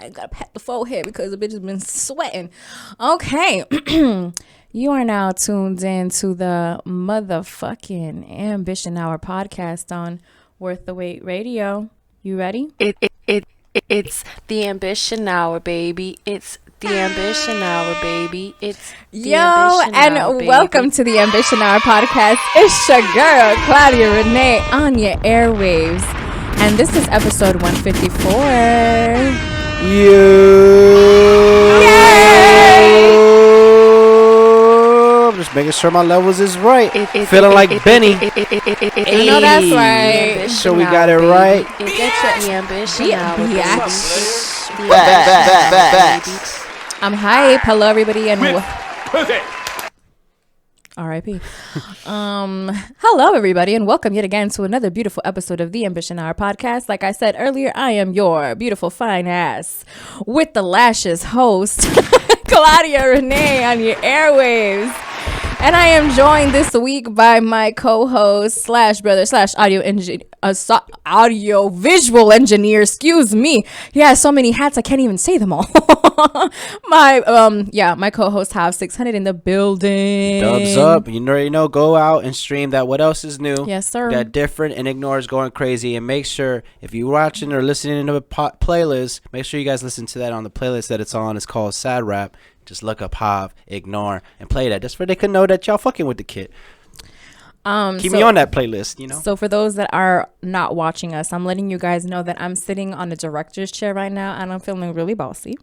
I gotta pat the forehead because the bitch has been sweating. Okay. You are now tuned in to the motherfucking Ambition Hour podcast on Worth the Wait Radio. You ready? It's the Ambition Hour, baby. It's the Ambition Hour, baby. It's the Ambition Hour, baby. Welcome to the Ambition Hour podcast. It's your girl, Claudia Renee, on your airwaves. And this is episode 154. I'm just making sure my levels is right. Feeling like Benny. I know that's right. So we got it right. Get your Ambition Hour, I'm hype. Hello, everybody, and R.I.P. Hello, everybody, and welcome yet again to another beautiful episode of the Ambition Hour podcast. Like I said earlier, I am your beautiful, fine ass with the lashes host, Claudia Renee, on your airwaves. And I am joined this week by my co-host / brother / audio visual engineer. Excuse me. He has so many hats I can't even say them all. my co-host Have 600 in the building. Dubs up. You already know. Go out and stream that. What else is new? Yes, sir. That different and ignores going crazy. And make sure if you're watching or listening to a playlist, make sure you guys listen to that on the playlist that it's on. It's called Sad Rap. Just look up Hav, Ignore, and play that. Just for they can know that y'all fucking with the kid. Keep me on that playlist, you know. So for those that are not watching us, I'm letting you guys know that I'm sitting on a director's chair right now, and I'm feeling really bossy.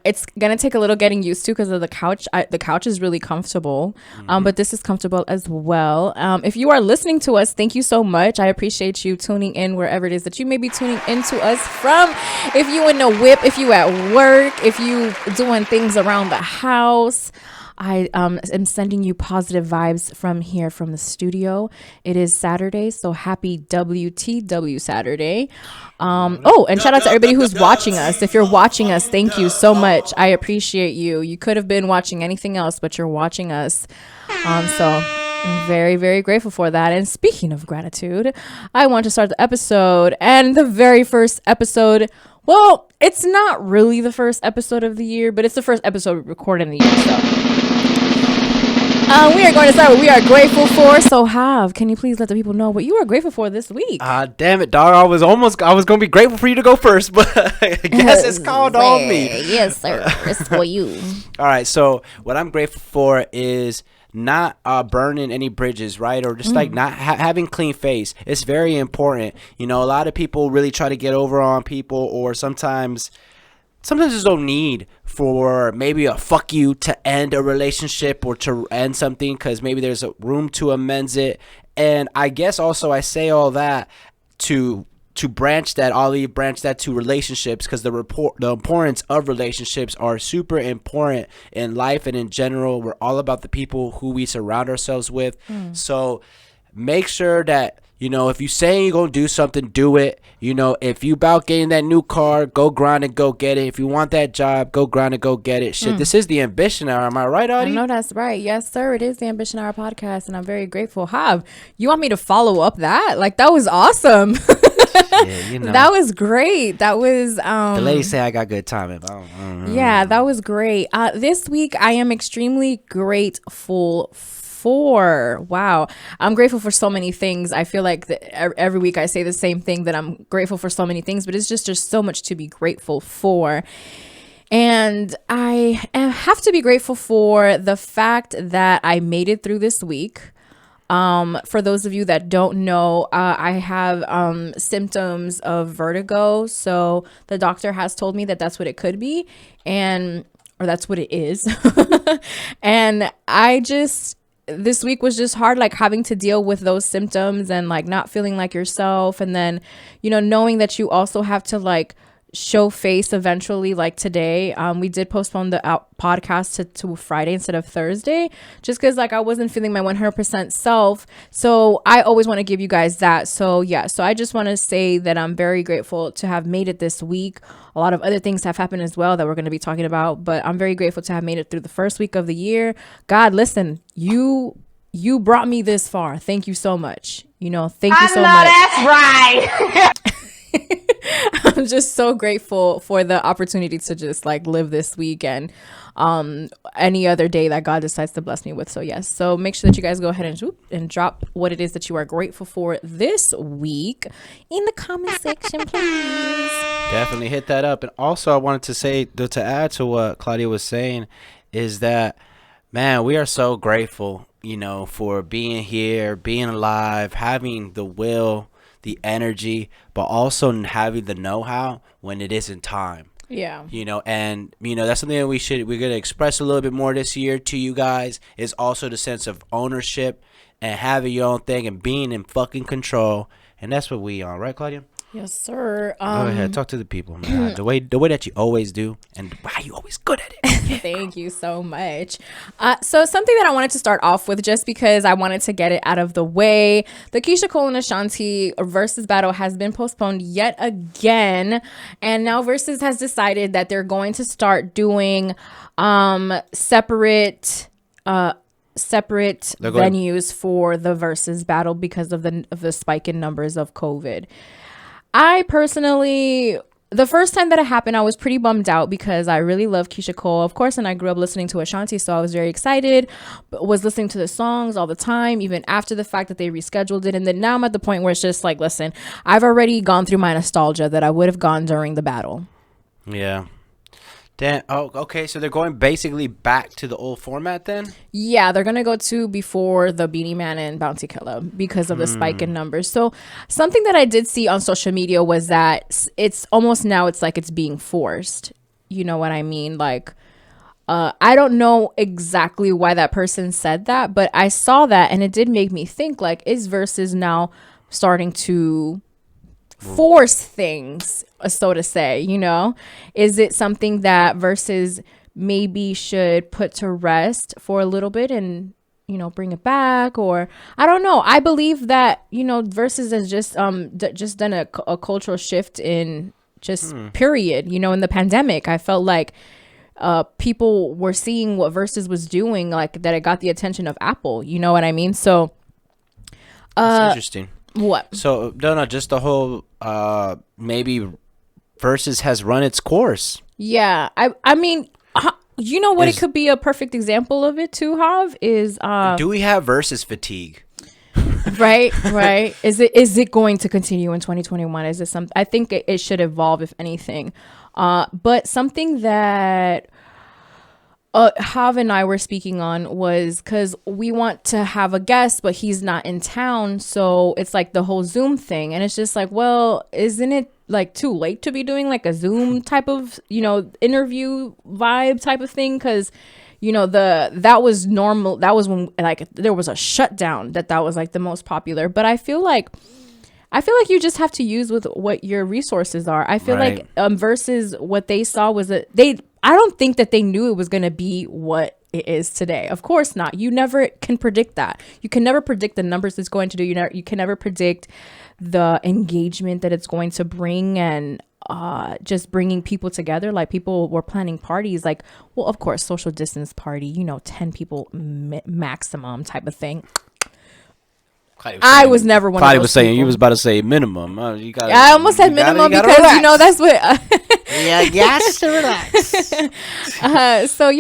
It's gonna take a little getting used to because of the couch. The couch is really comfortable, but this is comfortable as well. If you are listening to us, thank you so much. I appreciate you tuning in wherever it is that you may be tuning into us from. If you in the whip, if you at work, if you doing things around the house, I am sending you positive vibes from here from the studio. It is Saturday, so happy WTW Saturday. And shout out to everybody who's watching us. If you're watching us, thank you so much. I appreciate you. You could have been watching anything else, but you're watching us. So I'm very, very grateful for that. And speaking of gratitude, I want to start the episode. And the very first episode, well, it's not really the first episode of the year, but it's the first episode recorded in the year. So we are going to start with we are grateful for. So Hav, can you please let the people know what you are grateful for this week? Damn it, dog. I was going to be grateful for you to go first, but I guess it's called on me. Yes, sir. It's for you. All right. So what I'm grateful for is not burning any bridges, right? Or just like not having clean face. It's very important. You know, a lot of people really try to get over on people, or sometimes there's no need for maybe a fuck you to end a relationship or to end something, because maybe there's a room to amend it. And I guess also I say all that to branch that to relationships, because the importance of relationships are super important in life and in general. We're all about the people who we surround ourselves with. So make sure that, you know, if you say you're going to do something, do it. You know, if you about getting that new car, go grind and go get it. If you want that job, go grind and go get it. Shit, this is the Ambition Hour. Am I right, Audi? I know that's right. Yes, sir. It is the Ambition Hour podcast, and I'm very grateful. Hav, you want me to follow up that? Like, that was awesome. Yeah, you know. That was great. That was the ladies say I got good timing. Yeah, that was great. This week I am extremely grateful for. Wow, I'm grateful for so many things. I feel like every week I say the same thing, that I'm grateful for so many things, but it's just so much to be grateful for. And I have to be grateful for the fact that I made it through this week. For those of you that don't know, I have symptoms of vertigo. So the doctor has told me that that's what it could be, or that's what it is. And this week was just hard, like having to deal with those symptoms and like not feeling like yourself. And then, you know, knowing that you also have to like show face eventually. Like today, we did postpone the podcast to Friday instead of Thursday, just because like I wasn't feeling my 100% self. So I always want to give you guys that. So yeah, so I just want to say that I'm very grateful to have made it this week. A lot of other things have happened as well that we're going to be talking about, but I'm very grateful to have made it through the first week of the year. God, listen, you brought me this far. Thank you so much. You know, thank you so much. That's right. I'm just so grateful for the opportunity to just like live this week and any other day that God decides to bless me with. So yes, so make sure that you guys go ahead and drop what it is that you are grateful for this week in the comment section, please. Definitely hit that up. And also I wanted to say, to add to what Claudia was saying, is that, man, we are so grateful, for being here, being alive, having the will, the energy, but also having the know-how when it isn't time. Yeah. And that's something that we're going to express a little bit more this year to you guys, is also the sense of ownership and having your own thing and being in fucking control. And that's what we are, right, Claudia? Yes, sir. Go ahead, talk to the people, man. the way that you always do, and why you always good at it. Thank you so much. So something that I wanted to start off with, just because I wanted to get it out of the way, the Keisha Cole and Ashanti versus battle has been postponed yet again, and now Verzuz has decided that they're going to start doing separate venues for the Verzuz battle because of the spike in numbers of COVID. I personally, the first time that it happened, I was pretty bummed out because I really love Keisha Cole, of course, and I grew up listening to Ashanti, so I was very excited, but was listening to the songs all the time, even after the fact that they rescheduled it. And then now I'm at the point where it's just like, listen, I've already gone through my nostalgia that I would have gone during the battle. Yeah. Damn. Oh, okay. So they're going basically back to the old format then? Yeah, they're going to go to before the Beanie Man and Bounty Killer because of the spike in numbers. So something that I did see on social media was that it's almost now it's like it's being forced. You know what I mean? Like, I don't know exactly why that person said that, but I saw that and it did make me think, like, is Verzuz now starting to force things, so to say? Is it something that Verzuz maybe should put to rest for a little bit and bring it back? Or I don't know. I believe that Verzuz has just done a cultural shift in just period. In the pandemic, I felt like people were seeing what Verzuz was doing, like that it got the attention of Apple, you know what I mean? So that's interesting. What? So no, just the whole maybe Verzuz has run its course. Yeah, I mean, you know what? It could be a perfect example of it too. Hav is do we have Verzuz fatigue? right. Is it going to continue in 2021? Is it something? I think it should evolve, if anything. But something that Hav and I were speaking on was because we want to have a guest, but he's not in town. So it's like the whole Zoom thing. And it's just like, well, isn't it like too late to be doing like a Zoom type of, interview vibe type of thing? Because, that was normal. That was when like there was a shutdown that was like the most popular. But I feel like you just have to use with what your resources are. I feel like Verzuz, what they saw was that I don't think that they knew it was going to be what it is today. Of course not. You never can predict that. You can never predict the numbers it's going to do. You can never predict the engagement that it's going to bring and just bringing people together. Like, people were planning parties, like, well, of course, social distance party, 10 people maximum type of thing. I was never one of those Claudia was saying people. You was about to say minimum. I almost said minimum because that's what. Yeah, yes, to relax. So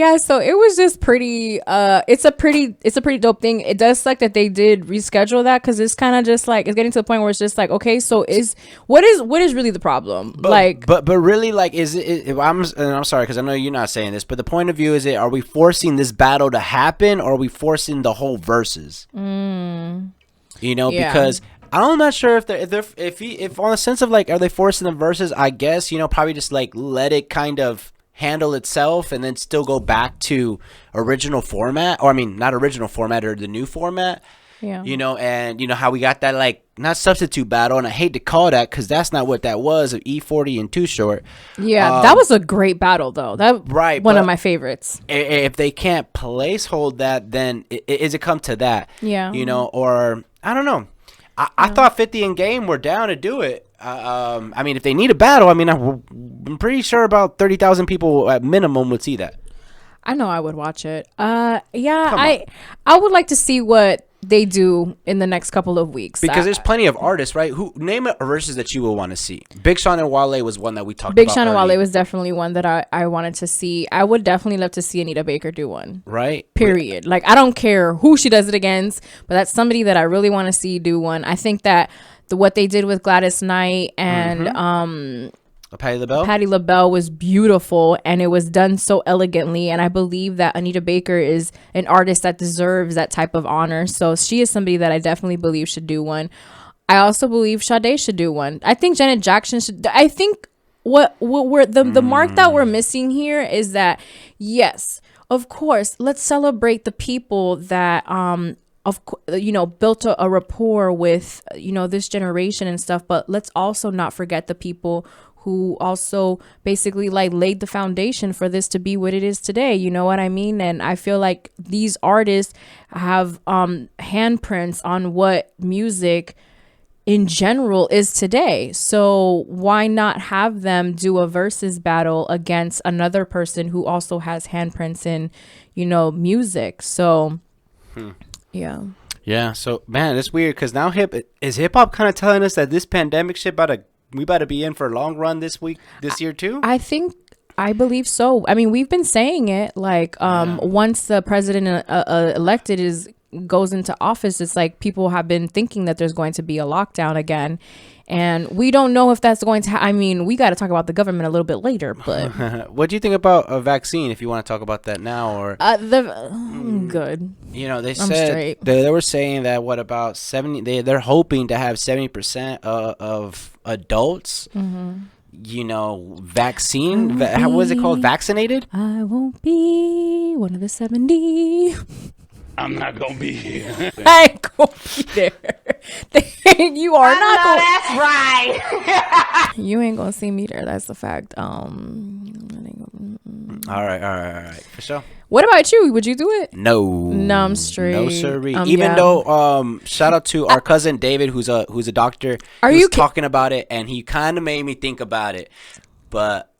it was just pretty. It's a pretty dope thing. It does suck that they did reschedule that because it's kind of just like it's getting to the point where it's just like, okay, so what is really the problem? But really, like, is it? I'm sorry because I know you're not saying this, but the point of view is are we forcing this battle to happen, or are we forcing the whole Verzuz? Yeah. Because I'm not sure if on the sense of like, are they forcing the Verzuz? I guess, probably just like let it kind of handle itself and then still go back to original format, or I mean, not original format or the new format. Yeah. And how we got that, like, not substitute battle, and I hate to call that because that's not what that was, of E40 and Too Short. Yeah, that was a great battle though. One of my favorites. If they can't hold that, then is it come to that? Yeah. Or I don't know. I thought 50 in game were down to do it. I mean, if they need a battle, I mean, I'm pretty sure about 30,000 people at minimum would see that. I know I would watch it. I would like to see what they do in the next couple of weeks. Because there's plenty of artists, right? Who name a verses that you will want to see. Big Sean and Wale was one that we talked about. Big Sean and Wale was definitely one that I wanted to see. I would definitely love to see Anita Baker do one. Right. Period. Like, I don't care who she does it against, but that's somebody that I really want to see do one. I think that what they did with Gladys Knight and Patti LaBelle was beautiful, and it was done so elegantly, and I believe that Anita Baker is an artist that deserves that type of honor. So she is somebody that I definitely believe should do one. I also believe Sade should do one. I think Janet Jackson should. I think what we're the mark that we're missing here is that, yes, of course, let's celebrate the people that built a rapport with this generation and stuff, but let's also not forget the people who also basically like laid the foundation for this to be what it is today. You know what I mean? And I feel like these artists have handprints on what music in general is today. So why not have them do a versus battle against another person who also has handprints in, music? So yeah. So man, it's weird because now hip hop kind of telling us that this pandemic shit we about to be in for a long run this year too? I believe so. I mean, we've been saying it like once the president elected goes into office, it's like people have been thinking that there's going to be a lockdown again, and we don't know if that's going to I mean, we got to talk about the government a little bit later, but what do you think about a vaccine, if you want to talk about that now? Or good. They said they were saying that what about 70 they're hoping to have 70% of adults vaccine how was it called, vaccinated. I won't be one of the 70. I'm not gonna be here. I ain't gonna be there. You are not gonna. That's right. You ain't gonna see me there. That's the fact. All right, for sure. What about you? Would you do it? No, I'm straight. No sirree. Even though shout out to our cousin David, who's a doctor. He was talking about it, and he kind of made me think about it, but.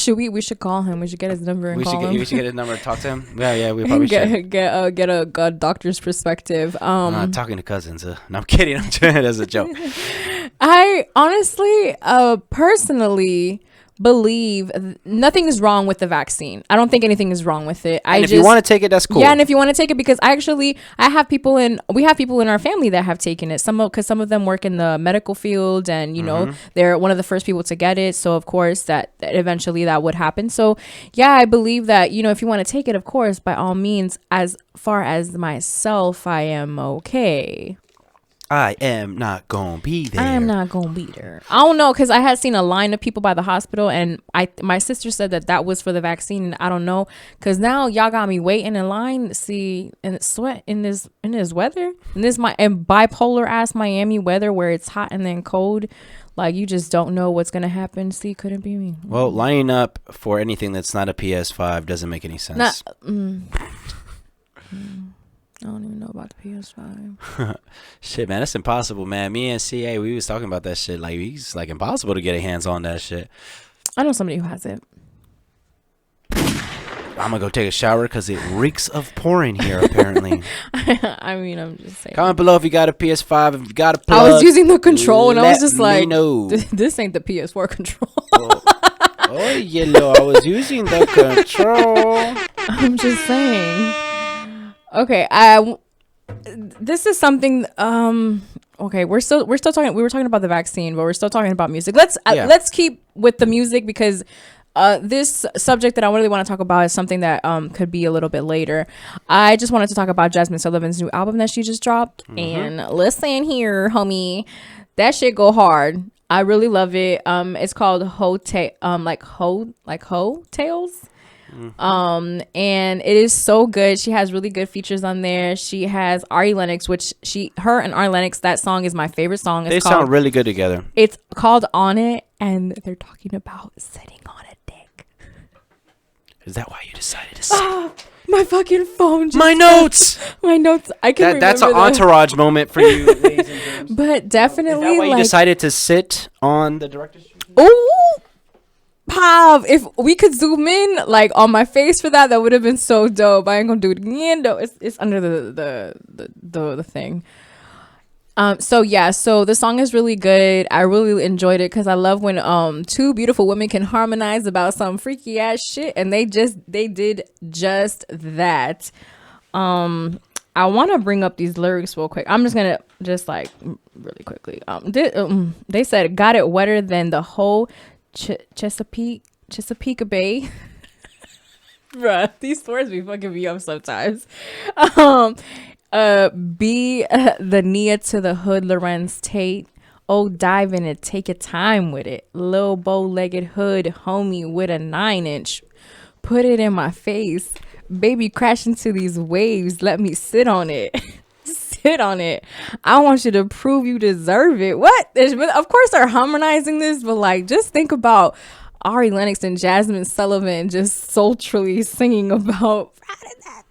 We should call him. We should get his number and call him. We should get his number and talk to him. Yeah, we probably should. Get a doctor's perspective. I'm not talking to cousins. No, I'm kidding. I'm trying it as a joke. I honestly, personally believe nothing is wrong with the vaccine. I don't think anything is wrong with it. If you want to take it, that's cool. Yeah, and if you want to take it, because we have people in our family that have taken it. Because some of them work in the medical field, and they're one of the first people to get it. So of course that eventually that would happen. So yeah, I believe that if you want to take it, of course, by all means. As far as myself, I am okay. I am not gonna be there. I'm not gonna be there. I don't know, because I had seen a line of people by the hospital, and my sister said that was for the vaccine. And I don't know, because now y'all got me waiting in line to see and sweat in this weather, and bipolar ass Miami weather where it's hot and then cold. Like, you just don't know what's gonna happen. See, couldn't be me. Well, lining up for anything that's not a PS5 doesn't make any sense. I don't even know about the PS5. Shit, man, that's impossible, man. Me and CA, we was talking about that shit. Like, it's like impossible to get a hands on that shit. I know somebody who has it. I'm gonna go take a shower because it reeks of porn here, apparently. I mean, I'm just saying. Comment below if you got a PS5, if you got a plug. I was using the control, and I was just like, no. This ain't the PS4 control. Oh, yellow. I was using the control. I'm just saying. Okay, this is something. Okay, we're still talking. We were talking about the vaccine, but we're still talking about music. Let's keep with the music, because this subject that I really want to talk about is something that could be a little bit later. I just wanted to talk about Jazmine Sullivan's new album that she just dropped. And listen here, homie, that shit go hard. I really love it. It's called Ho Tales. And it is so good. She has really good features on there. She has Ari Lennox, which her and Ari Lennox, that song is my favorite song. They sound really good together. It's called On It, and they're talking about sitting on a dick. Is that why you decided to sit? My fucking phone. My notes. My notes. I can remember that's an entourage moment for you, ladies and gentlemen. But definitely, is that why you decided to sit on the director's chair? Oh. Pav, if we could zoom in like on my face for that would have been so dope. I ain't gonna do it again though. It's under the thing. So the song is really good. I really enjoyed it because I love when two beautiful women can harmonize about some freaky ass shit, and they did just that. I want to bring up these lyrics real quick. I'm just gonna really quickly. They said got it wetter than the whole Chesapeake Bay. Bruh, these words be fucking me up sometimes. Be the Nia to the hood Lorenz Tate. Oh, dive in it, take your time with it. Lil bow-legged hood homie with a 9-inch. Put it in my face. Baby, crash into these waves. Let me sit on it. Sit on it. I want you to prove you deserve it. What? Of course they're harmonizing this, but like, just think about Ari Lennox and Jazmine Sullivan just sultrily singing about that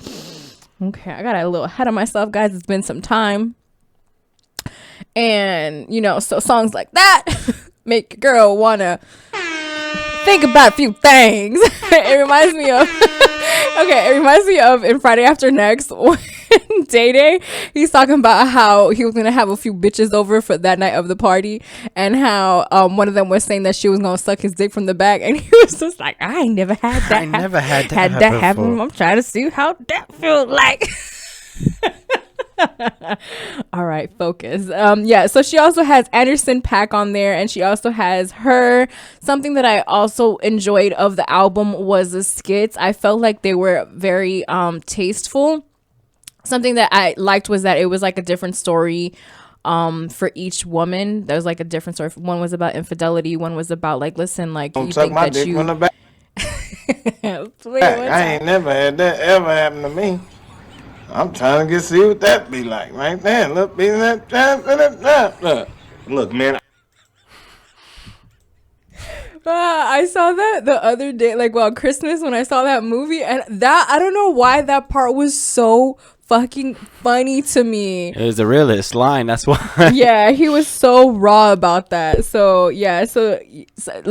thing. Okay, I got a little ahead of myself, guys. It's been some time. And, so songs like that make a girl wanna think about a few things. It reminds me of in Friday After Next when Day he's talking about how he was gonna have a few bitches over for that night of the party, and how one of them was saying that she was gonna suck his dick from the back, and he was just like, I ain't never had that. Had that happen. I'm trying to see how that feels like. All right, focus. So she also has Anderson .Paak on there, and she also has her. Something that I also enjoyed of the album was the skits. I felt like they were very tasteful. Something that I liked was that it was like a different story for each woman. There was like a different story. One was about infidelity, one was about like, listen, like, don't you think my dick from the back. I ain't never had that ever happen to me. I'm trying to see what that be like right there. Look, look, man. I saw that the other day, like, Christmas, when I saw that movie, and that, I don't know why that part was so fucking funny to me. It was the realest line, that's why. Yeah, he was so raw about that. So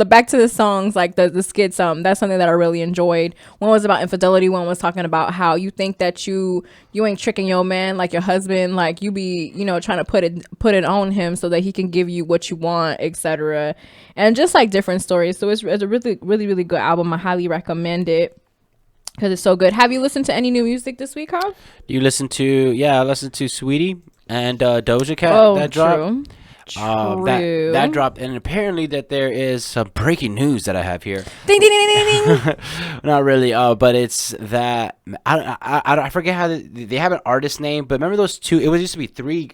back to the songs, like the skits, that's something that I really enjoyed. One was about infidelity, one was talking about how you think that you ain't tricking your man, like your husband, like you be trying to put it on him so that he can give you what you want, etc. And just like different stories. So it's a really, really, really good album. I highly recommend it because it's so good. Have you listened to any new music this week, Hob? I listened to Sweetie and Doja Cat that dropped. True. That dropped, and apparently that there is some breaking news that I have here. Ding ding ding ding ding. Not really, but it's that I forget how they have an artist name, but remember those two? It used to be three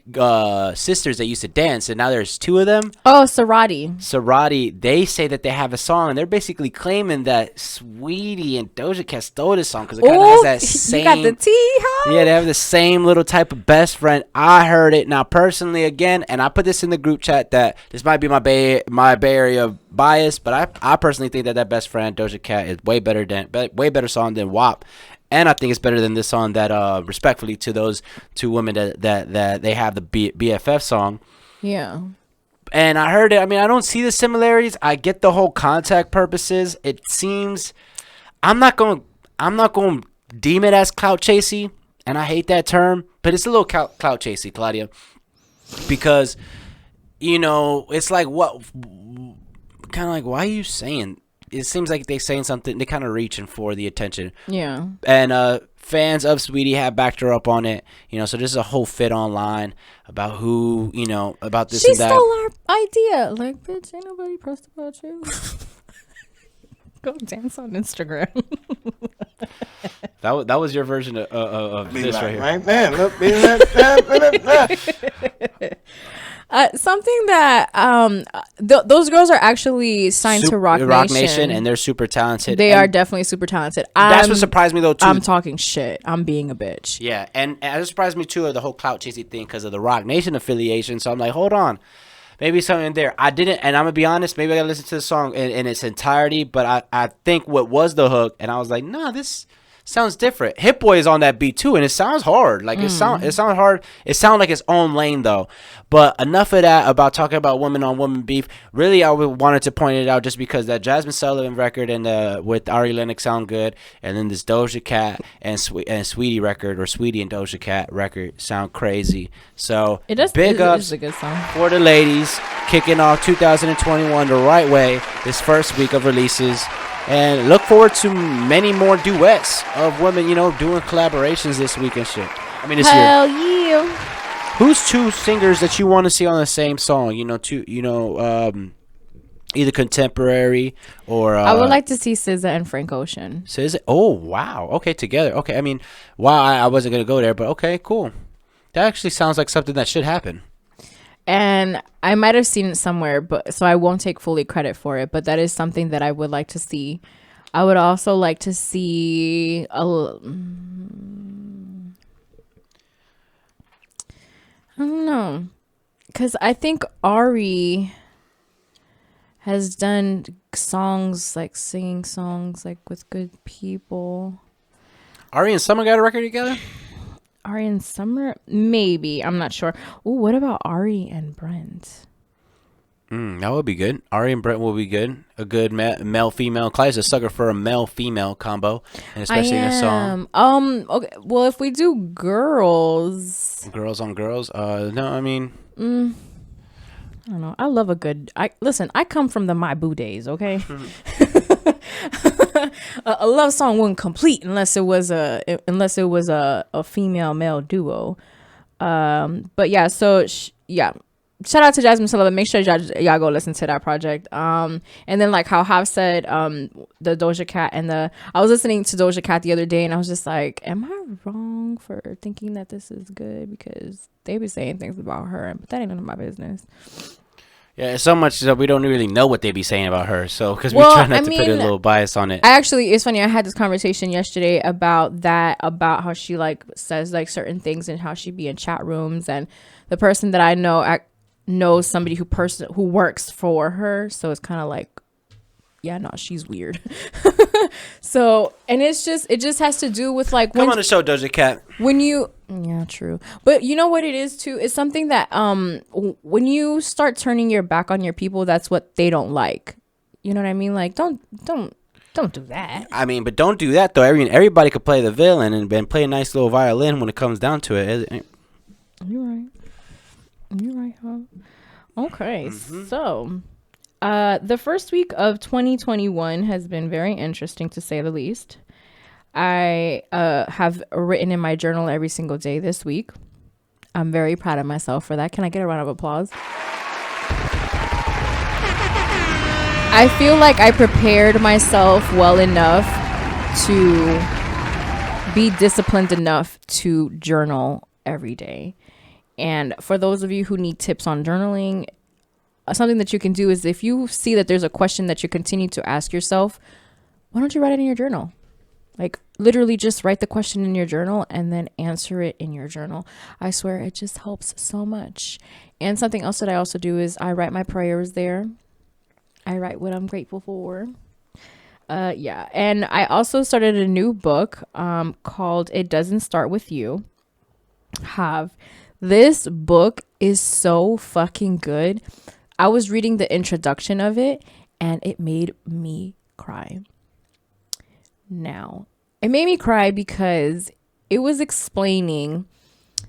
sisters that used to dance, and now there's two of them. Oh, Sorority. They say that they have a song, and they're basically claiming that Sweetie and Doja Cat stole this song because it kind of has that same. You got the tea, huh? Yeah, they have the same little type of best friend. I heard it now personally again, and I put this in the group chat that this might be my Bay Area bias, but I personally think that best friend Doja Cat is way better song than WAP, and I think it's better than this song that respectfully to those two women that they have the BFF song. Yeah. And I heard it. I mean, I don't see the similarities. I get the whole contact purposes. It seems I'm not going to deem it as clout chasey, and I hate that term, but it's a little clout chasey, Claudia, because it's like, what kind of like, why are you saying? It seems like they're saying something. They're kind of reaching for the attention. Yeah. And fans of Sweetie have backed her up on it. So there's a whole fit online about who, about this and that. She stole our idea. Like, bitch, ain't nobody pressed about you. Go dance on Instagram. That was your version of this right here. Right there. Look, something that those girls are actually signed to Rock Nation, and they're super talented. They are definitely super talented. That's what surprised me though too. I'm talking shit. I'm being a bitch. Yeah, and it surprised me too of the whole clout chasing thing because of the Rock Nation affiliation. So I'm like, hold on, maybe something there. I didn't, and I'm gonna be honest. Maybe I gotta listen to the song in its entirety. But I think what was the hook, and I was like, nah, this sounds different. Hit Boy is on that beat too, and it sounds hard. Like it sounds hard. It sounds like its own lane though. But enough of that about talking about woman on woman beef. Really, I wanted to point it out just because that Jazmine Sullivan record and with Ari Lennox sound good, and then this Doja Cat and Sweetie record, or Sweetie and Doja Cat record, sound crazy. So It does. big ups It's a good song. for the ladies, kicking off 2021 the right way. This first week of releases. And look forward to many more duets of women, doing collaborations this week and shit. I mean, this year. Hell yeah. Who's two singers that you want to see on the same song? Either contemporary or. I would like to see SZA and Frank Ocean. SZA. Oh wow. Okay, together. Okay, I mean, wow. I wasn't gonna go there, but okay, cool. That actually sounds like something that should happen. And I might have seen it somewhere, but so I won't take fully credit for it. But that is something that I would like to see. I would also like to see I don't know, because I think Ari has done songs, like singing songs, like with good people. Ari and Summer got a record together? Ari and Summer? Maybe. I'm not sure. Oh, what about Ari and Brent? That would be good. Ari and Brent will be good. A good male-female. Clyde's a sucker for a male-female combo, and especially in a song. Okay. Well, if we do girls on girls. No, I mean. I don't know. I love a good. Listen. I come from the My Boo days. Okay. A love song wouldn't complete unless it was a female male duo. But yeah. So yeah. Shout out to Jazmine Sullivan. Make sure y'all go listen to that project. And then like how Hav said, the Doja Cat I was listening to Doja Cat the other day, and I was just like, am I wrong for thinking that this is good? Because they be saying things about her, but that ain't none of my business. Yeah, so much that we don't really know what they be saying about her. So because we try not to put a little bias on it. It's funny. I had this conversation yesterday about how she like says like certain things and how she be in chat rooms, and the person that I know somebody who works for her, so it's kind of like, yeah, no, she's weird. So, and it just has to do with like come on the show, Doja Cat. Yeah, true. But you know what it is too? It's something that when you start turning your back on your people, that's what they don't like. You know what I mean? Like don't do that. I mean, but don't do that though. Everybody could play the villain and play a nice little violin when it comes down to it. You're right, huh? Okay, so the first week of 2021 has been very interesting, to say the least. I have written in my journal every single day this week. I'm very proud of myself for that. Can I get a round of applause? I feel like I prepared myself well enough to be disciplined enough to journal every day. And for those of you who need tips on journaling, something that you can do is if you see that there's a question that you continue to ask yourself, why don't you write it in your journal? Like literally just write the question in your journal and then answer it in your journal. I swear it just helps so much. And something else that I also do is I write my prayers there. I write what I'm grateful for. Yeah. And I also started a new book called It Doesn't Start With You. This book is so fucking good. I was reading the introduction of it and it made me cry. Now, it made me cry because it was explaining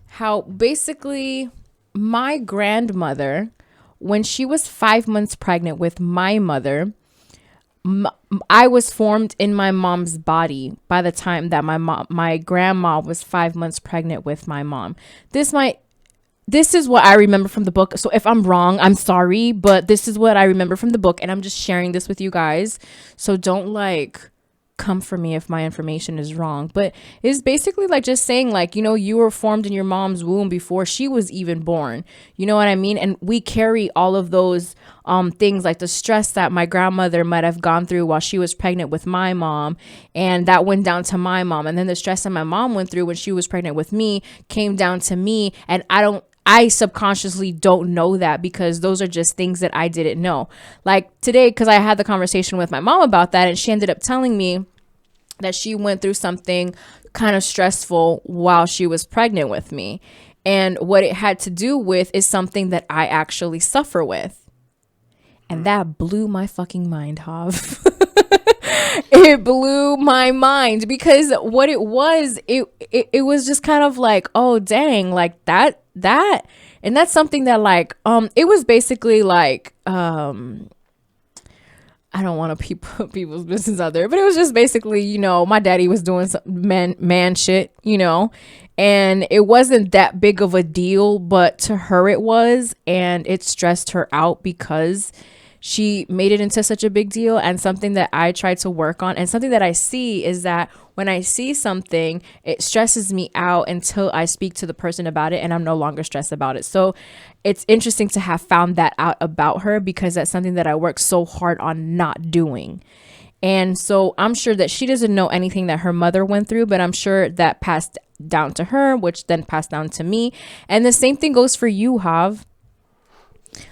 how basically my grandmother, when she was 5 months pregnant with my mother, I was formed in my mom's body by the time that my grandma was 5 months pregnant with my mom. This is what I remember from the book. So if I'm wrong, I'm sorry, but this is what I remember from the book, and I'm just sharing this with you guys. So don't like come for me if my information is wrong, but it's basically like just saying like, you know, you were formed in your mom's womb before she was even born. You know what I mean? And we carry all of those things, like the stress that my grandmother might have gone through while she was pregnant with my mom, and that went down to my mom, and then the stress that my mom went through when she was pregnant with me came down to me, and I subconsciously don't know that because those are just things that I didn't know. Like today, because I had the conversation with my mom about that, and she ended up telling me that she went through something kind of stressful while she was pregnant with me. And what it had to do with is something that I actually suffer with. And that blew my fucking mind, Hav. It blew my mind because what it was, it was just kind of like, oh, dang, like that. And that's something that like, it was basically like, I don't want to put people's business out there, but it was just basically, you know, my daddy was doing some man shit, you know, and it wasn't that big of a deal, but to her it was, and it stressed her out because she made it into such a big deal. And something that I tried to work on, and something that I see, is that when I see something, it stresses me out until I speak to the person about it, and I'm no longer stressed about it. So it's interesting to have found that out about her, because that's something that I worked so hard on not doing. And so I'm sure that she doesn't know anything that her mother went through, but I'm sure that passed down to her, which then passed down to me. And the same thing goes for you, Hav.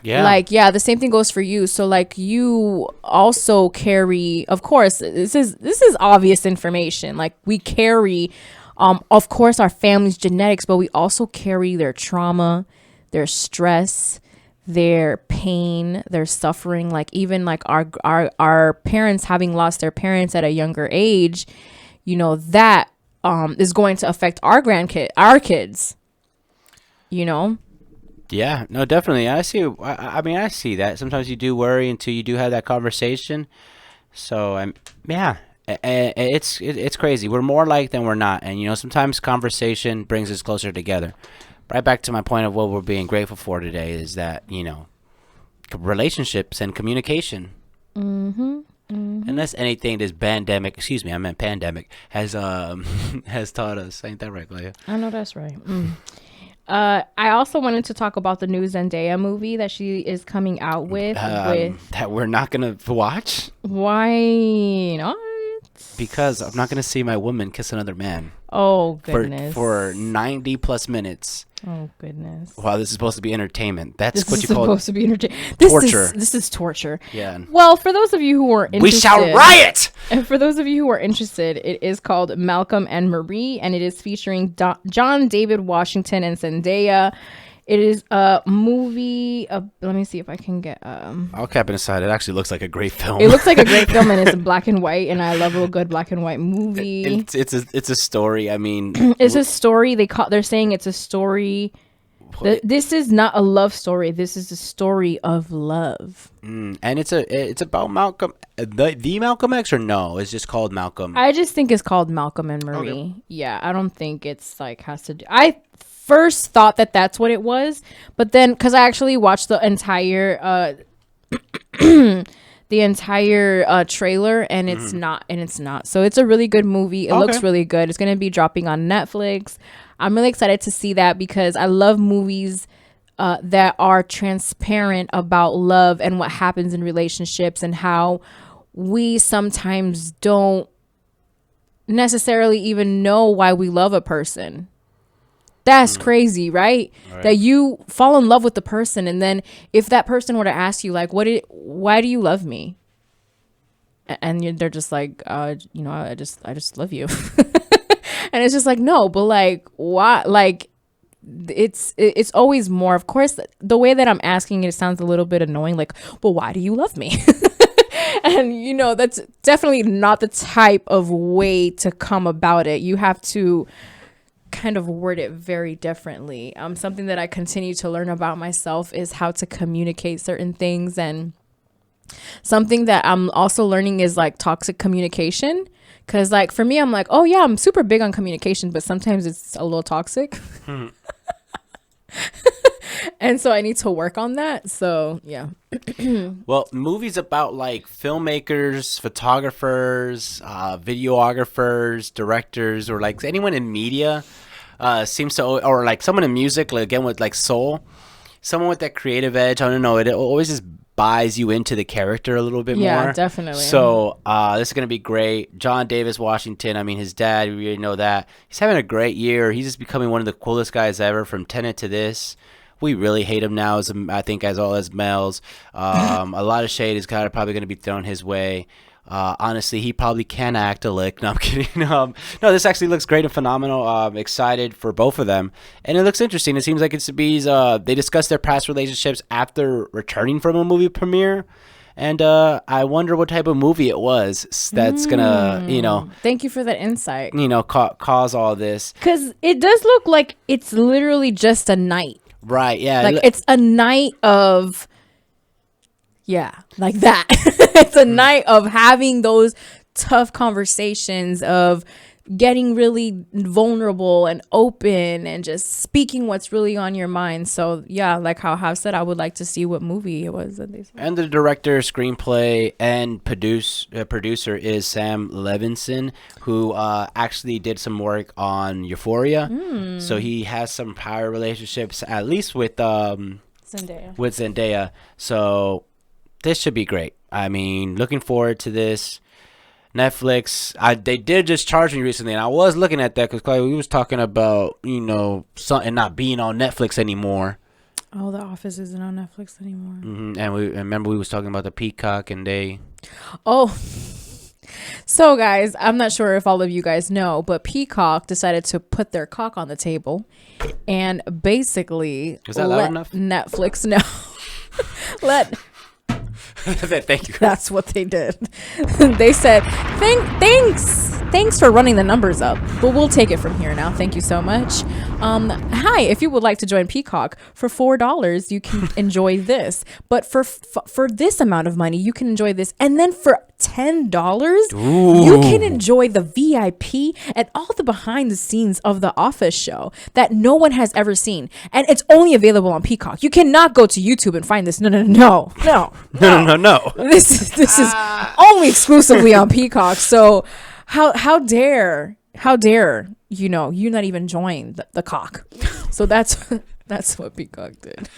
Yeah. Like, yeah, the same thing goes for you. So like, you also carry, of course, this is obvious information. Like, we carry, of course, our family's genetics, but we also carry their trauma, their stress, their pain, their suffering. Like, even like our parents having lost their parents at a younger age, you know, that is going to affect our kids, you know. Yeah, no, definitely. I see. I mean, I see that. Sometimes you do worry until you do have that conversation. So, yeah, it's crazy. We're more alike than we're not. And, you know, sometimes conversation brings us closer together. Right back to my point of what we're being grateful for today is that, you know, relationships and communication. Mm-hmm. Mm-hmm. Unless anything this pandemic, has has taught us. Ain't that right, Claudia? I know that's right. I also wanted to talk about the new Zendaya movie that she is coming out with. That we're not going to watch? Why not? Because I'm not going to see my woman kiss another man. Oh, goodness. For 90 plus minutes. Oh, goodness. Wow, this is supposed to be entertainment. That's this what is you call supposed to be entertainment. torture. This is torture. Yeah. Well, for those of you who are interested. We shall riot! And for those of you who are interested, it is called Malcolm and Marie, and it is featuring John David Washington and Zendaya. It is a movie. Let me see if I can get. All capping aside, it actually looks like a great film. It looks like a great film, and it's black and white, and I love a good black and white movie. It's a story. I mean, it's a story. They're saying it's a story. This is not a love story. This is a story of love. And it's about Malcolm, the Malcolm X, or no? It's just called Malcolm. I just think it's called Malcolm and Marie. Okay. Yeah, I don't think it's like has to do. I first thought that that's what it was, but then because I actually watched the entire trailer, and it's not. So it's a really good movie. It looks really good. It's gonna be dropping on Netflix. I'm really excited to see that because I love movies that are transparent about love and what happens in relationships, and how we sometimes don't necessarily even know why we love a person. That's crazy, right? That you fall in love with the person, and then if that person were to ask you, like, why do you love me? And they're just like, I just love you. And it's just like, no, but like, why? Like, it's always more. Of course, the way that I'm asking it sounds a little bit annoying. Like, well, why do you love me? And you know, that's definitely not the type of way to come about it. You have to kind of word it very differently. Something that I continue to learn about myself is how to communicate certain things, and something that I'm also learning is like toxic communication. Because like for me, I'm like, oh yeah, I'm super big on communication, but sometimes it's a little toxic. And so I need to work on that. So yeah. Well, movies about like filmmakers, photographers, videographers, directors, or like anyone in media seems to, or like someone in music, like, again with like soul, someone with that creative edge. I don't know. It always just buys you into the character a little bit more. Yeah, definitely. So this is going to be great. John Davis Washington, I mean, his dad, we already know that. He's having a great year. He's just becoming one of the coolest guys ever, from Tenet to this. we really hate him now, I think, as all as males. A lot of shade is kind of probably going to be thrown his way. Honestly, he probably can act a lick. No, I'm kidding. No, this actually looks great and phenomenal. Excited for both of them, and it looks interesting. It seems like it's to be. They discussed their past relationships after returning from a movie premiere, and I wonder what type of movie it was that's gonna, Thank you for that insight. Cause all this, because it does look like it's literally just a night. Right? Yeah. Like it's a night of. Yeah, like that. It's a night of having those tough conversations, of getting really vulnerable and open and just speaking what's really on your mind. So yeah, like how Hav said, I would like to see what movie it was that they said. And the director, screenplay, and producer is Sam Levinson, who actually did some work on Euphoria. So he has some prior relationships, at least with Zendaya. So this should be great. I mean, looking forward to this. Netflix, they did just charge me recently, and I was looking at that because we was talking about, something not being on Netflix anymore. Oh, The Office isn't on Netflix anymore. And remember we was talking about the Peacock, and they... Oh, so guys, I'm not sure if all of you guys know, but Peacock decided to put their cock on the table and basically was that loud enough? Netflix know. Thank you. That's what they did. They said, thanks for running the numbers up, but we'll take it from here now. Thank you so much. Hi, if you would like to join Peacock for $4, you can enjoy this. But for this amount of money, you can enjoy this. And then for $10, you can enjoy the VIP and all the behind the scenes of the Office show that no one has ever seen. And it's only available on Peacock. You cannot go to YouTube and find this. No. This is only exclusively on Peacock. So how dare you not even join the cock. So that's what Peacock did.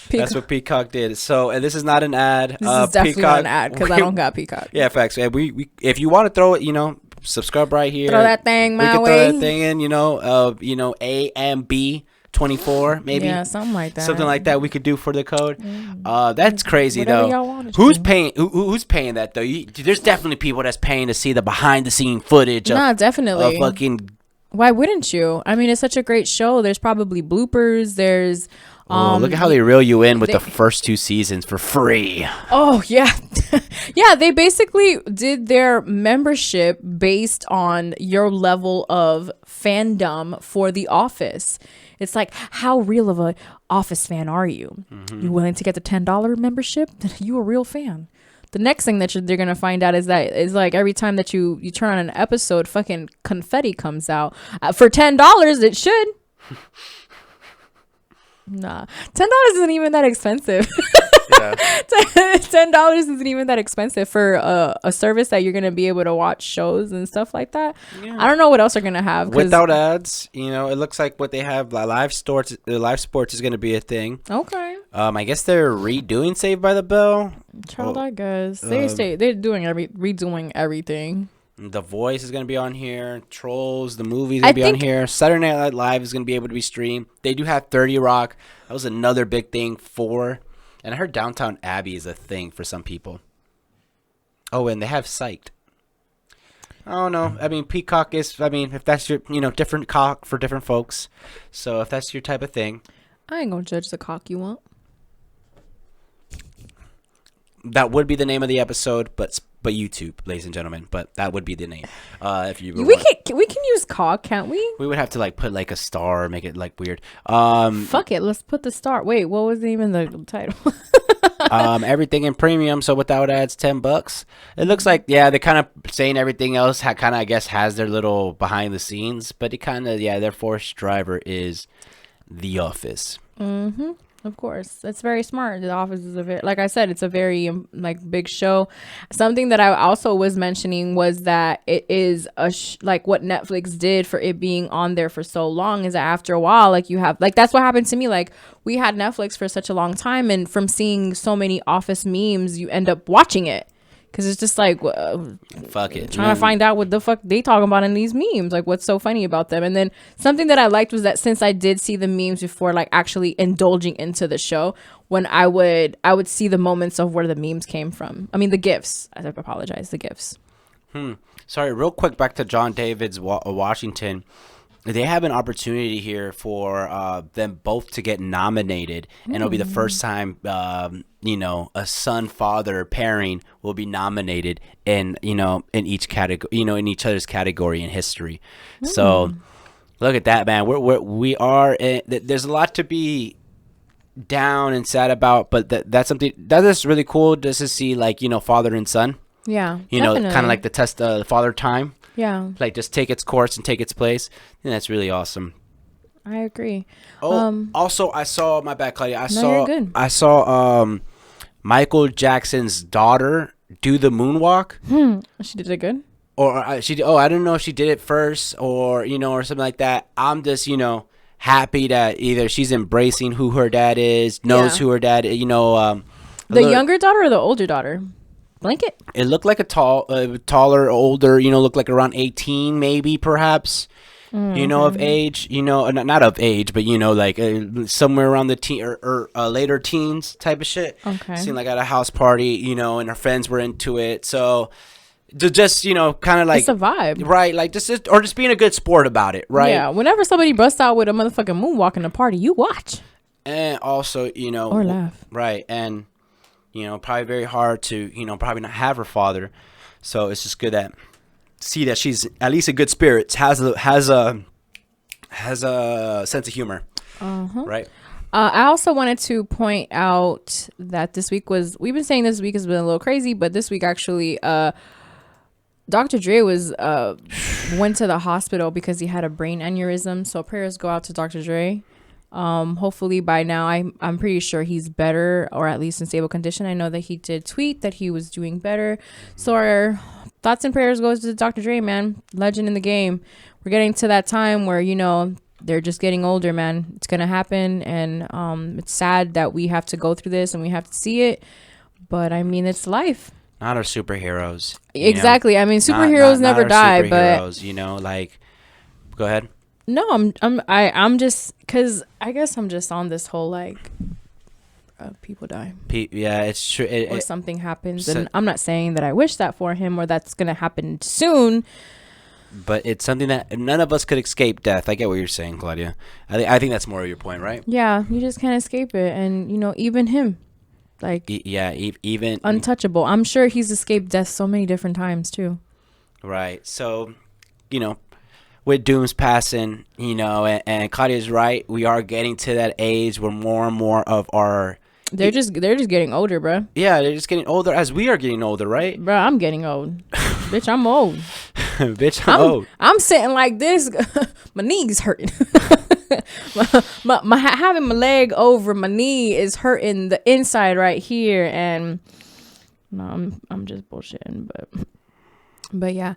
That's what Peacock did. So, and this is not an ad. This is definitely not an ad because I don't got Peacock. Yeah, facts. And we if you want to throw it, subscribe right here. Throw that thing my way. Throw that thing in, AMB 24 maybe. Yeah, something like that. Something like that we could do for the code. That's crazy. Whatever y'all though. want Who's paying? Who's paying that though? There's definitely people that's paying to see the behind the scene footage. Definitely. Of fucking. Why wouldn't you? I mean, it's such a great show. There's probably bloopers. There's look at how they reel you in with the first 2 seasons for free. Oh yeah. Yeah, they basically did their membership based on your level of fandom for The Office. It's like, how real of a Office fan are you? You willing to get the $10 membership? You a real fan. The next thing that they're gonna find out is that it's like every time that you turn on an episode, fucking confetti comes out. For $10, it should. Nah, $10 isn't even that expensive. Yeah. $10 isn't even that expensive for a service that you're gonna be able to watch shows and stuff like that. Yeah. I don't know what else they're gonna have without ads. It looks like what they have. Live sports is gonna be a thing. Okay. I guess they're redoing Saved by the Bell. Child, I guess they're redoing everything. The Voice is going to be on here. Trolls, the movie is going to be on here. Saturday Night Live is going to be able to be streamed. They do have 30 Rock. That was another big thing and I heard Downtown Abbey is a thing for some people. Oh, and they have Psyched. Oh, no. I mean, Peacock is, if that's your, different cock for different folks. So if that's your type of thing. I ain't going to judge the cock you want. That would be the name of the episode, but YouTube, ladies and gentlemen. But that would be the name. If you we can use cock, can't we? We would have to put a star, make it weird. Fuck it, let's put the star. Wait, what was even the title? Everything in premium. So without ads, $10. It looks like they're kind of saying everything else. I guess has their little behind the scenes, but it kind of their force driver is The Office. Mm-hmm. Of course, that's very smart. The Office is like I said, it's a very big show. Something that I also was mentioning was that it is like what Netflix did for it being on there for so long is that after a while, you have that's what happened to me. We had Netflix for such a long time, and from seeing so many Office memes, you end up watching it because it's just like fuck it, trying to find out what the fuck they talking about in these memes, like what's so funny about them. And then something that I liked was that since I did see the memes before, like actually indulging into the show, when I would see the moments of where the memes came from. I mean the gifs. I apologize, the gifs. Sorry, real quick, back to John David's Washington. They have an opportunity here for them both to get nominated, and it'll be the first time, a son-father pairing will be nominated in each category, in each other's category in history. So, look at that, man. There's a lot to be down and sad about, but that's something that is really cool just to see, like, father and son. Yeah, kind of like the test of father time. Yeah. Like, just take its course and take its place. And that's really awesome. I agree. Also, I saw, my bad, Claudia. You're good. I saw Michael Jackson's daughter do the moonwalk. She did it good? Or I don't know if she did it first or something like that. I'm just, happy that either she's embracing who her dad is, knows who her dad is, the younger daughter or the older daughter? Blanket? It looked like a taller, older, looked like around 18 maybe, perhaps, of age, not of age, but, like somewhere around the teen or later teens type of shit. Okay. Seemed like at a house party, and her friends were into it. So just, kind of like. It's a vibe. Right. Like just being a good sport about it. Right. Yeah. Whenever somebody busts out with a motherfucking moonwalk in the party, you watch. And also, or laugh. Right. And, probably very hard to, probably not have her father. So it's just good that see that she's at least a good spirit, has a sense of humor. Right. I also wanted to point out that this week we've been saying this week has been a little crazy, but this week actually, Dr. Dre went to the hospital because he had a brain aneurysm. So prayers go out to Dr. Dre. Hopefully by now I'm pretty sure he's better, or at least in stable condition. I know that he did tweet that he was doing better. So our thoughts and prayers goes to Dr. Dre, man. Legend in the game. We're getting to that time where, they're just getting older, man. It's going to happen. And it's sad that we have to go through this and we have to see it. But I mean, it's life. Not our superheroes. Exactly. I mean, superheroes never die, but like, go ahead. No, I'm just, because I guess I'm just on this whole like people die. Yeah, it's true. Or something happens, and I'm not saying that I wish that for him or that's gonna happen soon. But it's something that none of us could escape death. I get what you're saying, Claudia. I think that's more of your point, right? Yeah, you just can't escape it, and even him, like even untouchable. I'm sure he's escaped death so many different times too. Right. So, with Doom's passing, and Claudia's right, we are getting to that age where more and more of our they're just getting older, bro. Yeah, they're just getting older as we are getting older, right? Bro, I'm getting old. Bitch, I'm old. Bitch, I'm old. I'm sitting like this. My knees hurting. my having my leg over my knee is hurting the inside right here, and no, I'm just bullshitting, but yeah.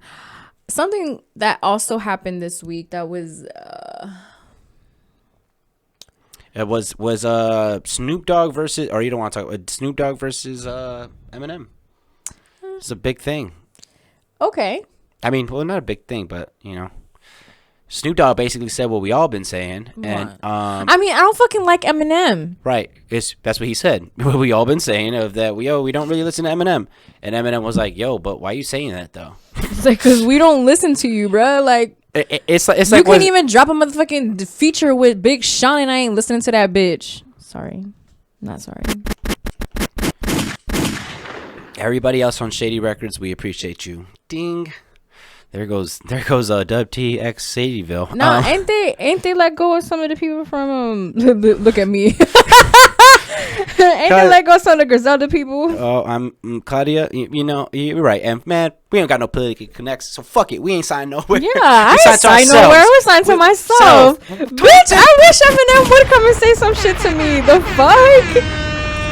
Something that also happened this week that was it was Snoop Dogg versus, or you don't want to talk about Snoop Dogg versus Eminem. It's a big thing. Okay. I mean, well, not a big thing, but Snoop Dogg basically said what we all been saying, and I mean, I don't fucking like Eminem. Right, that's what he said. What we all been saying of that we don't really listen to Eminem, and Eminem was like, "Yo, but why are you saying that though?" It's like, cause we don't listen to you, bro. Like, it's like you couldn't even drop a motherfucking feature with Big Sean, and I ain't listening to that bitch. Sorry, not sorry. Everybody else on Shady Records, we appreciate you. Ding. There goes Dub T X Sadyville. Nah, ain't they let go of some of the people from look at me. Ain't they let go of some of the Griselda people? Oh, I'm Claudia. You're right. And man, we ain't got no political connections, so fuck it. We ain't signed nowhere. Yeah, I ain't signed nowhere. We signed to myself. Bitch, I wish Eminem would come and say some shit to me. The fuck?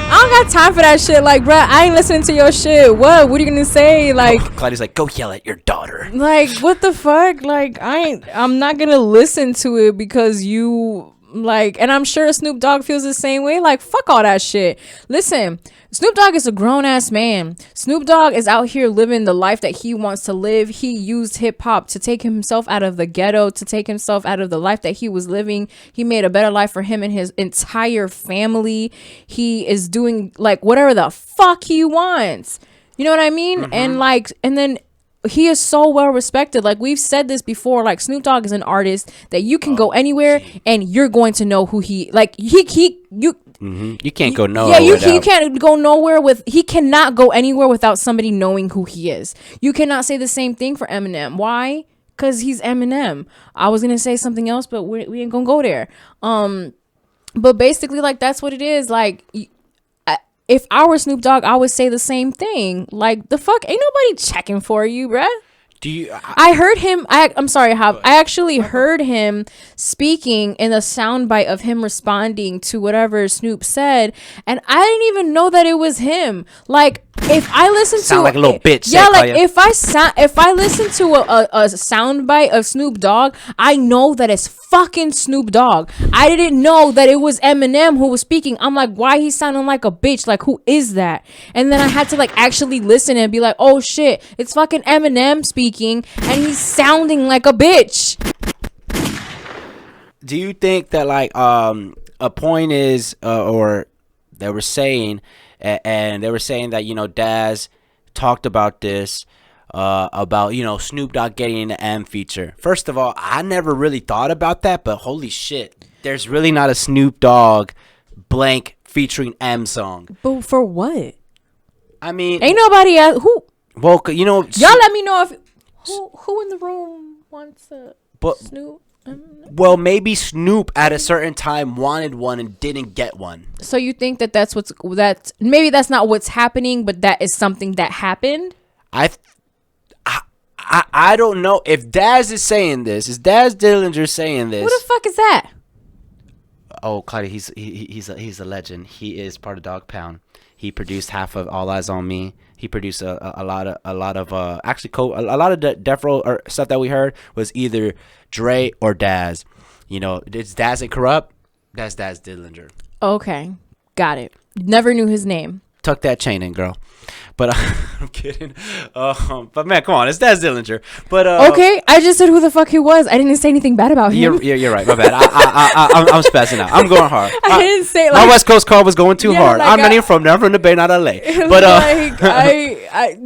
I don't got time for that shit. Like, bruh, I ain't listening to your shit. What are you gonna say? Like, Claudia's like, go yell at your daughter. Like, what the fuck? Like, I'm not gonna listen to it because you Like, and I'm sure Snoop Dogg feels the same way. Like, fuck all that shit. Listen, Snoop Dogg is a grown ass man. Snoop Dogg is out here living the life that he wants to live. He used hip hop to take himself out of the ghetto, to take himself out of the life that he was living. He made a better life for him and his entire family. He is doing like whatever the fuck he wants. You know what I mean? And like, and then he is so well respected. Like, we've said this before, like, Snoop Dogg is an artist that you can go anywhere and you're going to know who you can't go nowhere. Yeah, you can't go nowhere he cannot go anywhere without somebody knowing who he is. You cannot say the same thing for Eminem. Why? Because he's Eminem. I was gonna say something else, but we ain't gonna go there. But basically, like, that's what it is. Like, if I were Snoop Dogg, I would say the same thing. Like, the fuck, ain't nobody checking for you, bruh. I heard him. I'm sorry, Hab. I actually heard him speaking in a soundbite of him responding to whatever Snoop said, and I didn't even know that it was him. Like, if I listen sound to like a little bitch, yeah, like if I listen to a soundbite of Snoop Dogg, I know that it's fucking Snoop Dogg. I didn't know that it was Eminem who was speaking. I'm like, why he sounding like a bitch? Like, who is that? And then I had to like actually listen and be like, oh shit, it's fucking Eminem speaking, and he's sounding like a bitch. Do you think that like a point is or they were saying and they were saying that, you know, Daz talked about this about, you know, Snoop Dogg getting an M feature. First of all, I never really thought about that, but holy shit, there's really not a Snoop Dogg blank featuring M song. But for what? I mean, ain't nobody who. Well, you know, y'all let me know if who in the room wants a Snoop. Well, maybe Snoop at a certain time wanted one and didn't get one. So you think that maybe that's not what's happening, but that is something that happened? I don't know if Daz is saying this. Is Daz Dillinger saying this? Who the fuck is that? Oh, Claudia, he's a legend. He is part of Dog Pound. He produced half of All Eyes on Me. He produced a lot of the Death Row or stuff that we heard was either Dre or Daz. You know, it's Daz and Corrupt. That's Daz Dillinger. Okay, got it. Never knew his name. Tuck that chain in, girl. But I'm kidding. But man, come on, it's Daz Dillinger. But okay, I just said who the fuck he was. I didn't say anything bad about him. You're right. My bad. I'm spazzing out. I'm going hard. I didn't say my West Coast car was going too hard. Like I'm not even from there. I'm from the Bay, not LA. But I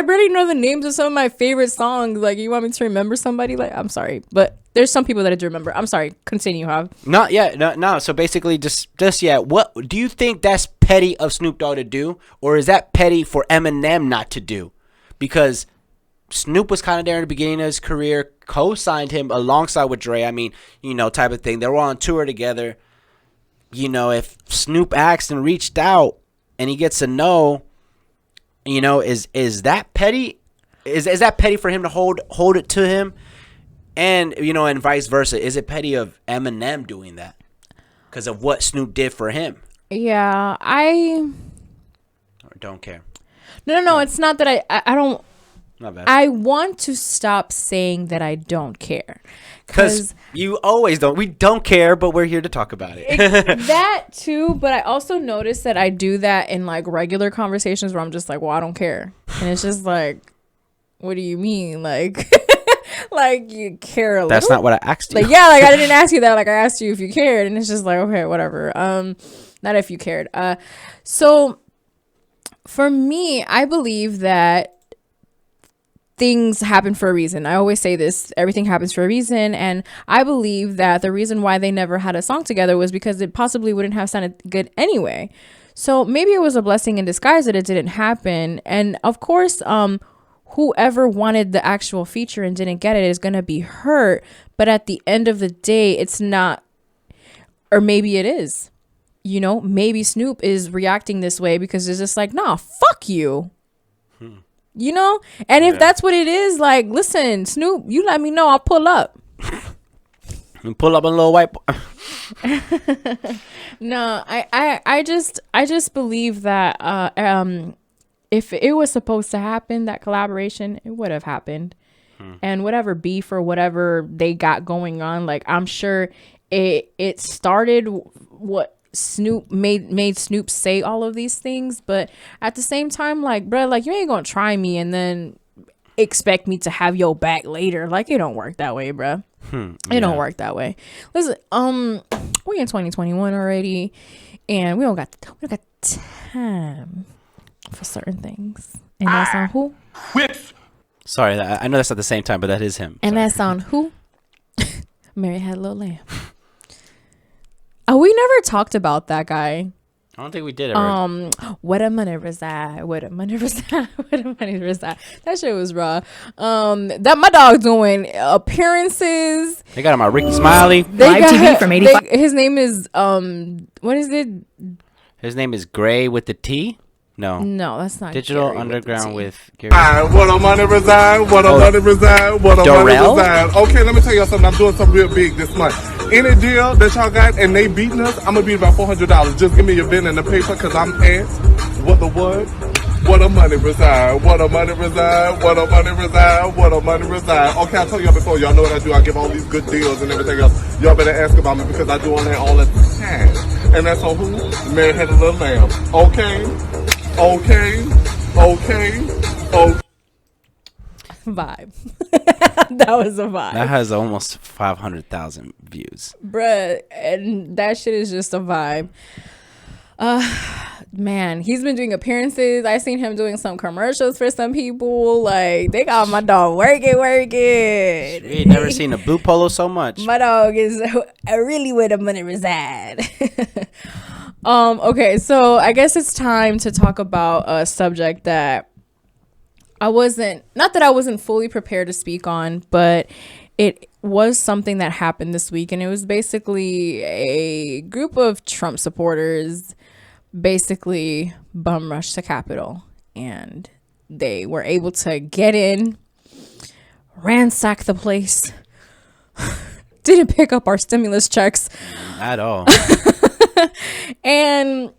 barely know the names of some of my favorite songs. Like, you want me to remember somebody? Like, I'm sorry, but there's some people that I do remember. I'm sorry. Continue, Hav. No. So basically, just yeah. What do you think that's petty of Snoop Dogg to do, or is that petty for Eminem not to do? Because Snoop was kind of there in the beginning of his career, co-signed him alongside with Dre. I mean, you know, type of thing. They were on tour together. You know, if Snoop asked and reached out and he gets a no, you know, is that petty? Is that petty for him to hold it to him? And, you know, and vice versa. Is it petty of Eminem doing that because of what Snoop did for him? Yeah, Or don't care. No. It's not that I don't. Not bad. I want to stop saying that I don't care. Because you always don't. We don't care, but we're here to talk about it. That too, but I also notice that I do that in like regular conversations where I'm just like, well, I don't care. And it's just like, what do you mean? Like... like, you care a little. That's not what I asked you. Like, yeah, like I didn't ask you that. Like, I asked you if you cared, and it's just like, okay, whatever. Not if you cared. So for me, I believe that things happen for a reason. I always say this: everything happens for a reason, and I believe that the reason why they never had a song together was because it possibly wouldn't have sounded good anyway. So maybe it was a blessing in disguise that it didn't happen. And of course, whoever wanted the actual feature and didn't get it is going to be hurt. But at the end of the day, it's not, or maybe it is, you know, maybe Snoop is reacting this way because it's just like, nah, fuck you, you know? And if that's what it is, like, listen, Snoop, you let me know, I'll pull up. And pull up a little white boy. No, I just believe that, if it was supposed to happen, that collaboration, it would have happened. And whatever beef or whatever they got going on, like, I'm sure it started what Snoop made Snoop say all of these things, but at the same time, like, bro, like, you ain't gonna try me and then expect me to have your back later. Like, it don't work that way, bro. It don't work that way. Listen, we in 2021 already, and we don't got time for certain things. And that's on who? Sorry, I know that's at the same time, but that is him. And that's on who? Mary Had a Little Lamb. Oh, we never talked about that guy. I don't think we did it. What a money reside. What a money reside. What a money reside. That shit was raw. That my dog doing appearances. They got him on Ricky Smiley. Live TV from 85. His name is what is it? His name is Gray with the T. No, that's not Digital Gary Underground with Gary. What a money reside, what a money reside, what a money reside. Okay, let me tell y'all something. I'm doing something real big this month. Any deal that y'all got and they beating us, I'm gonna be about $400. Just give me your pen and the paper, cause I'm Ant. What the what? What a money reside, what a money reside, what a money reside, what a money reside. Okay, I told y'all before, y'all know what I do. I give all these good deals and everything else. Y'all better ask about me because I do all that all the time. And that's on who? Mary Had a Little Lamb. Okay. Vibe. That was a vibe. That has almost 500,000 views. Bruh, and that shit is just a vibe. Man, he's been doing appearances. I seen him doing some commercials for some people. Like, they got my dog working. We ain't never seen a blue polo so much. My dog is really where the money reside. Okay, so I guess it's time to talk about a subject that I wasn't fully prepared to speak on, but it was something that happened this week, and it was basically a group of Trump supporters basically bum rushed the Capitol, and they were able to get in, ransack the place, didn't pick up our stimulus checks at all. And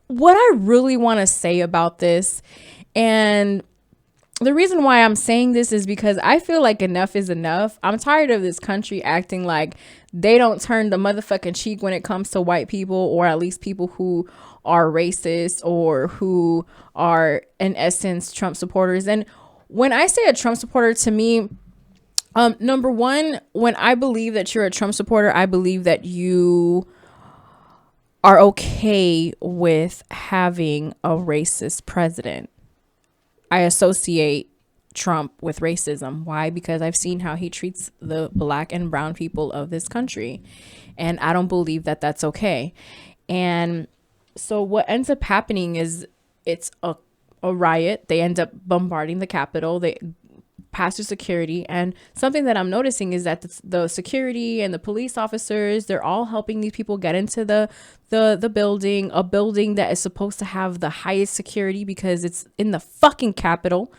what I really want to say about this, and the reason why I'm saying this is because I feel like enough is enough. I'm tired of this country acting like they don't turn the motherfucking cheek when it comes to white people, or at least people who are racist or who are in essence Trump supporters. And when I say a Trump supporter, to me, number one, when I believe that you're a Trump supporter, I believe that you are okay with having a racist president. I associate Trump with racism. Why? Because I've seen how he treats the black and brown people of this country, and I don't believe that that's okay. And so what ends up happening is it's a riot. They end up bombarding the Capitol. They pass through security, and something that I'm noticing is that the security and the police officers, they're all helping these people get into the building, a building that is supposed to have the highest security because it's in the fucking Capitol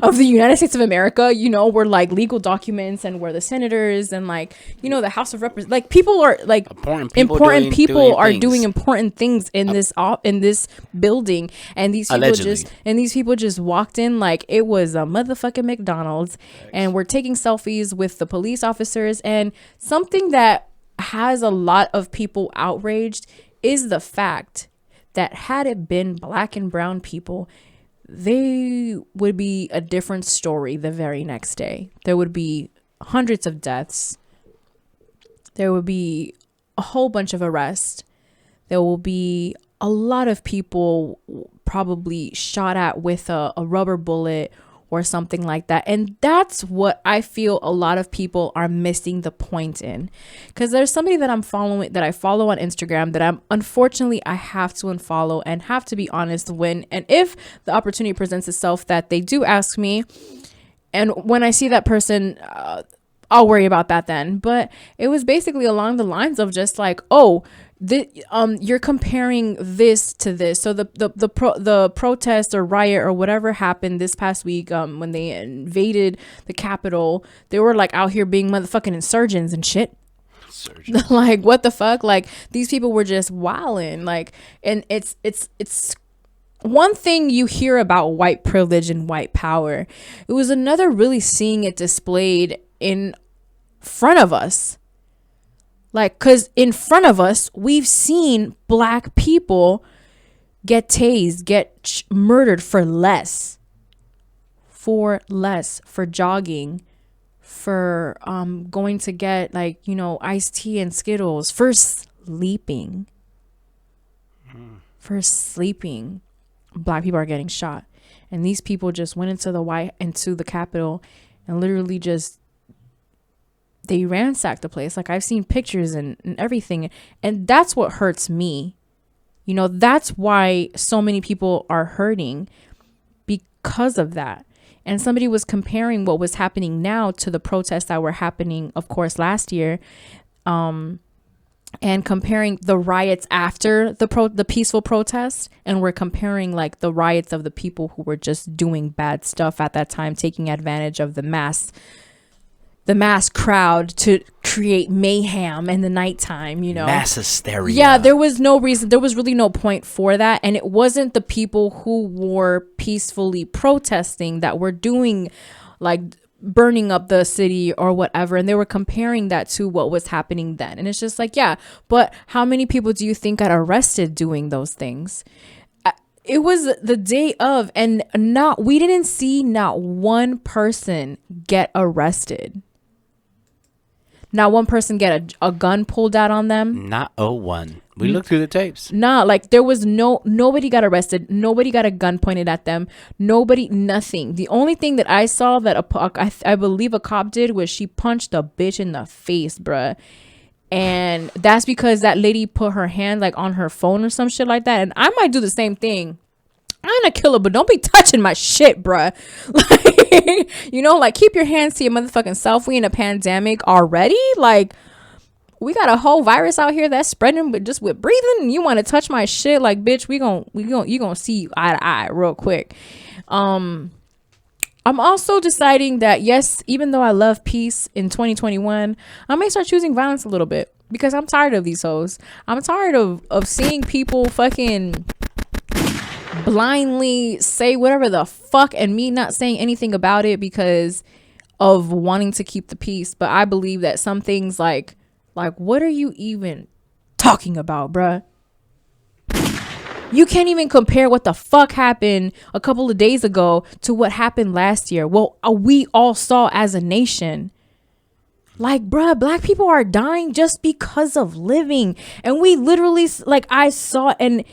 of the United States of America, you know, where like legal documents and where the senators and like, you know, the House of Representatives, like people are like important people are doing important things in this building, and these people just walked in like it was a motherfucking McDonald's. Thanks. And we're taking selfies with the police officers. And something that has a lot of people outraged is the fact that had it been black and brown people, they would be a different story the very next day. There would be hundreds of deaths. There would be a whole bunch of arrests. There will be a lot of people probably shot at with a rubber bullet or something like that. And that's what I feel a lot of people are missing the point in. Because there's somebody that I follow on Instagram that I have to unfollow and have to be honest when and if the opportunity presents itself that they do ask me. And when I see that person, I'll worry about that then. But it was basically along the lines of just like, oh, you're comparing this to this. So the protest or riot or whatever happened this past week, when they invaded the Capitol, they were like out here being motherfucking insurgents and shit. Like, what the fuck? Like, these people were just wilding. Like, and it's one thing you hear about white privilege and white power. It was another really seeing it displayed in front of us. Like, because in front of us, we've seen black people get tased, get murdered for less. For jogging, for going to get, like, you know, iced tea and Skittles, for sleeping. For sleeping. Black people are getting shot. And these people just went into the Capitol and literally just, they ransacked the place. Like, I've seen pictures and everything. And that's what hurts me. You know, that's why so many people are hurting, because of that. And somebody was comparing what was happening now to the protests that were happening, of course, last year. And comparing the riots after the peaceful protest, and we're comparing like the riots of the people who were just doing bad stuff at that time, taking advantage of the mass crowd to create mayhem in the nighttime, you know. Mass hysteria. Yeah, there was no reason. There was really no point for that. And it wasn't the people who were peacefully protesting that were doing, like, burning up the city or whatever. And they were comparing that to what was happening then. And it's just like, yeah, but how many people do you think got arrested doing those things? It was the day of, and we didn't see not one person get arrested. Not one person get a gun pulled out on them. Not one. We looked through the tapes. Nah, like there was nobody got arrested. Nobody got a gun pointed at them. Nothing. The only thing that I saw that I believe a cop did was she punched a bitch in the face, bruh. And that's because that lady put her hand like on her phone or some shit like that. And I might do the same thing. I'm a killer, but don't be touching my shit, bruh. Like, you know, like, keep your hands to your motherfucking self. We in a pandemic already. Like, we got a whole virus out here that's spreading with breathing. And you want to touch my shit? Like, bitch, you gonna see eye to eye real quick. I'm also deciding that, yes, even though I love peace in 2021, I may start choosing violence a little bit, because I'm tired of these hoes. I'm tired of seeing people fucking blindly say whatever the fuck and me not saying anything about it because of wanting to keep the peace. But I believe that some things like what are you even talking about, bruh? You can't even compare what the fuck happened a couple of days ago to what happened last year. Well, we all saw as a nation. Like, bruh, black people are dying just because of living. And we literally, like, I saw, and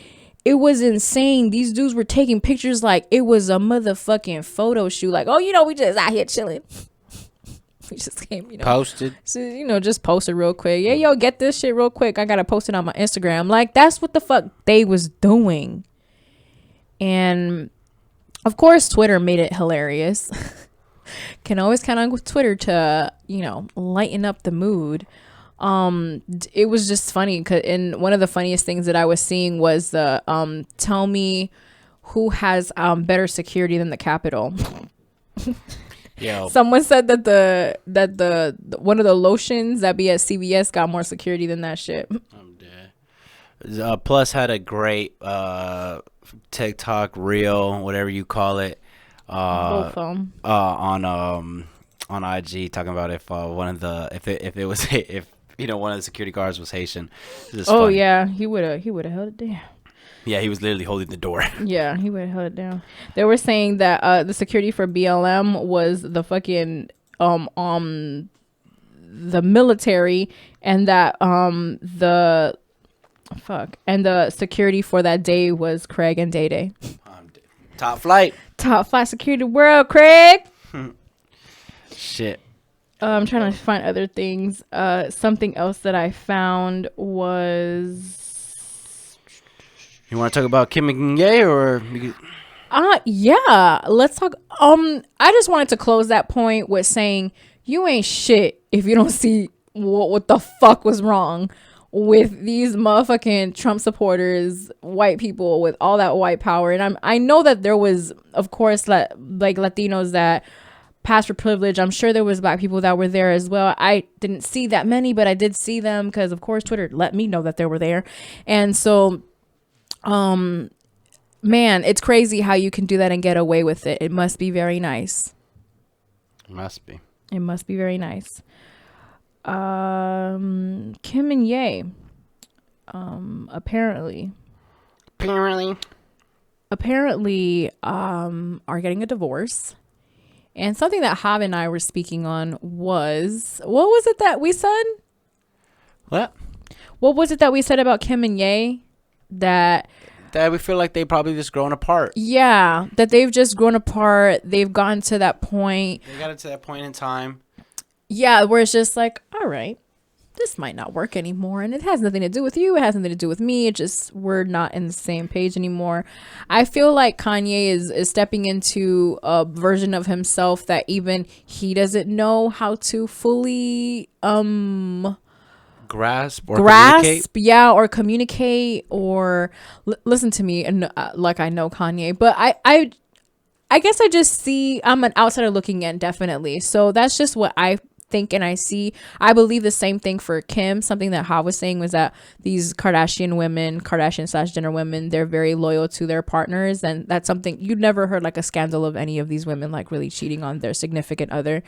it was insane. These dudes were taking pictures like it was a motherfucking photo shoot. Like, oh, you know, we just out here chilling. We just came, you know. Posted. So, you know, just posted real quick. Yeah, yo, get this shit real quick. I got to post it on my Instagram. Like, that's what the fuck they was doing. And, of course, Twitter made it hilarious. Can always count on Twitter to, you know, lighten up the mood. It was just funny, and one of the funniest things that I was seeing was the tell me who has better security than the Capitol. Yo. Someone said that the one of the lotions that be at CVS got more security than that shit. I'm dead. Plus had a great TikTok reel, whatever you call it, Both of them. on IG, talking about if one of the if you know, one of the security guards was Haitian. Oh, funny. Yeah, he would have held it down. Yeah, he was literally holding the door. Yeah, he would have held it down. They were saying that the security for BLM was the fucking the military, and that the security for that day was Craig and Day Day. Top flight security in the world, Craig. Shit. I'm trying to find other things. Something else that I found was. You want to talk about Kim and Ye, or? Yeah. Let's talk. I just wanted to close that point with saying you ain't shit if you don't see what the fuck was wrong with these motherfucking Trump supporters, white people with all that white power. And I know that there was, of course, like Latinos that passed for privilege. I'm sure there was black people that were there as well. I didn't see that many, but I did see them because, of course, Twitter let me know that they were there. And so, man, it's crazy how you can do that and get away with it. It must be very nice. It must be. It must be very nice. Kim and Ye, apparently are getting a divorce. And something that Jav and I were speaking on was, what was it that we said? What was it that we said about Kim and Ye? That we feel like they probably just grown apart. Yeah, that they've just grown apart. They've gotten to that point. They got it to that point in time. Yeah, where it's just like, all right, this might not work anymore. And it has nothing to do with you. It has nothing to do with me. It just, we're not in the same page anymore. I feel like Kanye is stepping into a version of himself that even he doesn't know how to fully grasp communicate. Yeah, or communicate, or listen to me. And like, I know Kanye, but I guess I just see, I'm an outsider looking in, definitely. So that's just what I think and I see. I believe the same thing for Kim. Something that Ha was saying was that these Kardashian/Jenner women, they're very loyal to their partners, and that's something you'd never heard like a scandal of any of these women like really cheating on their significant other.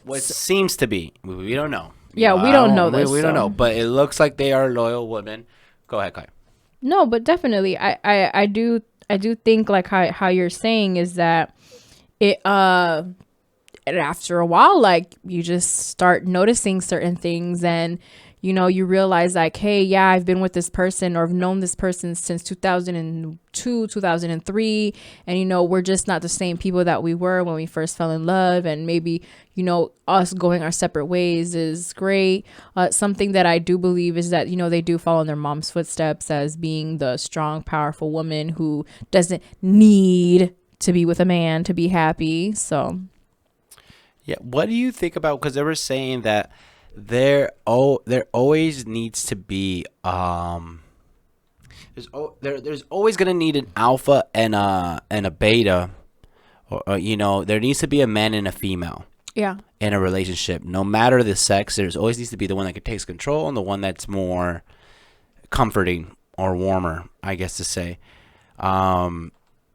What seems to be, we don't know. Yeah, we don't know this. We don't know, but it looks like they are loyal women. Go ahead, Kai. No, but definitely, I do think like how you're saying is that it and after a while, like, you just start noticing certain things, and you know, you realize like, hey, yeah, I've been with this person, or I've known this person since 2002, 2003, and you know, we're just not the same people that we were when we first fell in love, and maybe, you know, us going our separate ways is great. Something that I do believe is that, you know, they do follow in their mom's footsteps as being the strong, powerful woman who doesn't need to be with a man to be happy. So yeah, what do you think about, because they were saying that there always needs to be there's always gonna need an alpha and a beta, or you know, there needs to be a man and a female in a relationship, no matter the sex. There's always needs to be the one that takes control and the one that's more comforting or warmer, I guess to say. You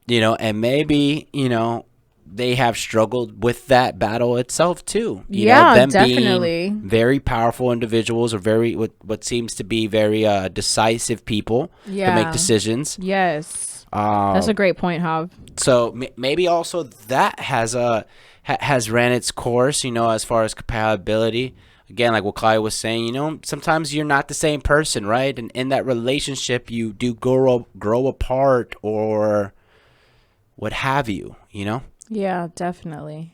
know, and maybe, you know, they have struggled with that battle itself too. You know, them definitely being very powerful individuals, or very what seems to be very decisive people to make decisions. Yes, that's a great point, Jav. So maybe also that has ran its course. You know, as far as compatibility. Again, like what Claudia was saying, you know, sometimes you're not the same person, right? And in that relationship, you do grow apart, or what have you. You know. Yeah, definitely.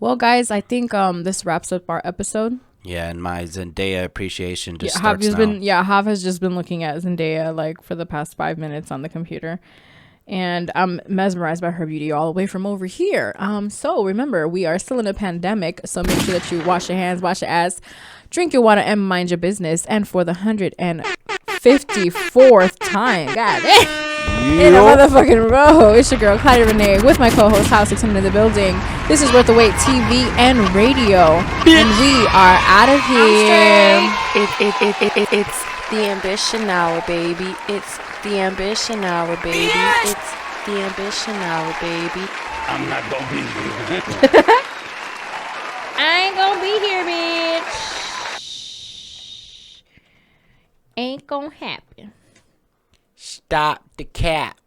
Well, guys, I think this wraps up our episode. Yeah, and my Zendaya appreciation just starts now. Jav has just been looking at Zendaya like for the past 5 minutes on the computer, and I'm mesmerized by her beauty all the way from over here. So remember, we are still in a pandemic, so make sure that you wash your hands, wash your ass, drink your water, and mind your business. And for the 154th time, God damn. In a motherfucking row, it's your girl Claudia Renee with my co-host House 600 in the building. This is Worth the Wait TV and radio, and we are out of here. It's the ambition hour, baby. It's the ambition hour, baby. It's the ambition hour, baby. I'm not gonna be here. I ain't gonna be here, bitch. Ain't gonna happen. Stop the cap.